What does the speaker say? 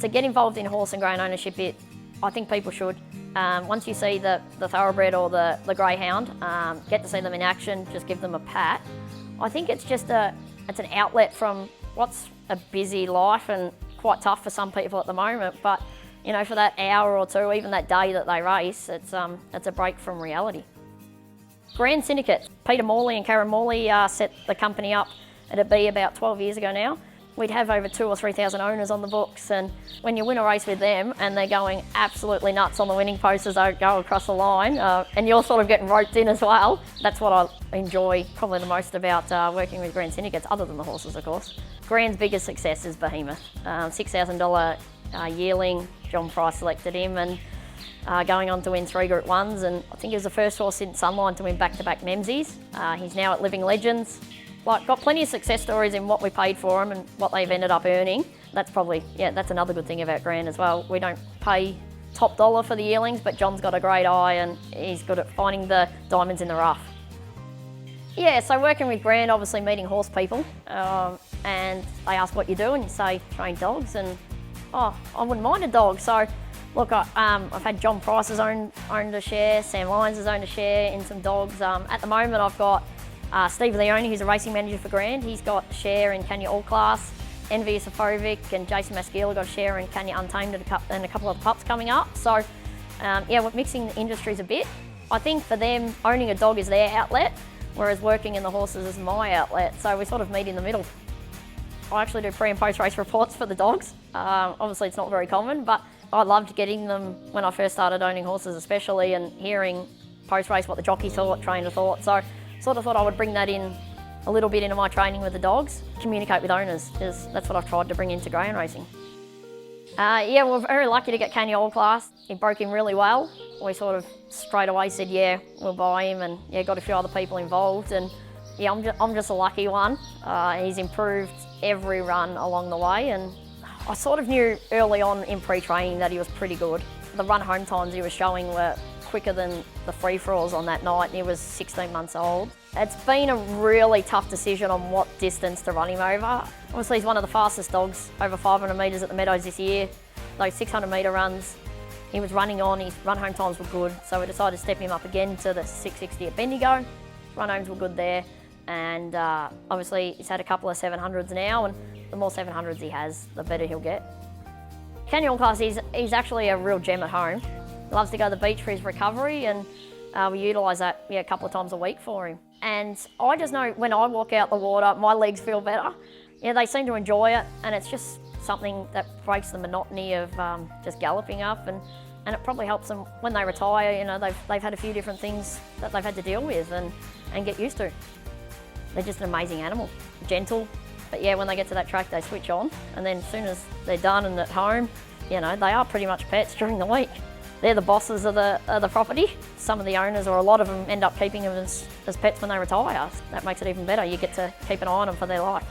To get involved in horse and grain ownership, I think people should. Once you see the thoroughbred or the greyhound, get to see them in action, just give them a pat. I think it's just it's an outlet from what's a busy life and quite tough for some people at the moment. But you know, for that hour or two, even that day that they race, it's a break from reality. Grand Syndicates. Peter Morley and Karen Morley set the company up. It'd be about 12 years ago now. We'd have over 2,000 or 3,000 owners on the books, and when you win a race with them and they're going absolutely nuts on the winning post as they go across the line, and you're sort of getting roped in as well, that's what I enjoy probably the most about working with Grand Syndicates, other than the horses, of course. Grand's biggest success is Behemoth. $6,000 yearling, John Price selected him, and going on to win 3 Group 1s, and I think he was the first horse since Sunline to win back-to-back Memsies. He's now at Living Legends. Got plenty of success stories in what we paid for them and what they've ended up earning. That's probably, that's another good thing about Grand as well. We don't pay top dollar for the yearlings, but John's got a great eye and he's good at finding the diamonds in the rough. Yeah, so working with Grand, obviously meeting horse people, and they ask what you do and you say, train dogs, and I wouldn't mind a dog. So look, I've had John Price has owned a share, Sam Lyons has owned a share in some dogs. At the moment I've got Steve Leone, who's a racing manager for Grand. He's got a share in Canya All Class. Envy Safovic and Jason Maskeel got a share in Canya Untamed and a couple of pups coming up. So we're mixing the industries a bit. I think for them, owning a dog is their outlet, whereas working in the horses is my outlet. So we sort of meet in the middle. I actually do pre and post race reports for the dogs. Obviously it's not very common, but I loved getting them when I first started owning horses especially, and hearing post race what the jockey thought, trainer thought. So sort of thought I would bring that in a little bit into my training with the dogs, communicate with owners, because that's what I've tried to bring into greyhound racing. We're very lucky to get Canya All Class. He broke him really well. We sort of straight away said, yeah, we'll buy him, and got a few other people involved, and I'm just a lucky one. He's improved every run along the way, and I sort of knew early on in pre-training that he was pretty good. The run home times he was showing were quicker than the free-for-alls on that night, and he was 16 months old. It's been a really tough decision on what distance to run him over. Obviously he's one of the fastest dogs, over 500 metres at the Meadows this year. Those 600 metre runs he was running on, his run home times were good, so we decided to step him up again to the 660 at Bendigo. Run homes were good there, and obviously he's had a couple of 700s now, and the more 700s he has, the better he'll get. Canya All Class, he's actually a real gem at home. He loves to go to the beach for his recovery, and we utilise that a couple of times a week for him. And I just know when I walk out the water, my legs feel better. They seem to enjoy it, and it's just something that breaks the monotony of just galloping up, and it probably helps them when they retire. They've had a few different things that they've had to deal with and get used to. They're just an amazing animal, gentle, but when they get to that track they switch on, and then as soon as they're done and at home, they are pretty much pets during the week. They're the bosses of the property. Some of the owners, or a lot of them, end up keeping them as pets when they retire. That makes it even better. You get to keep an eye on them for their life.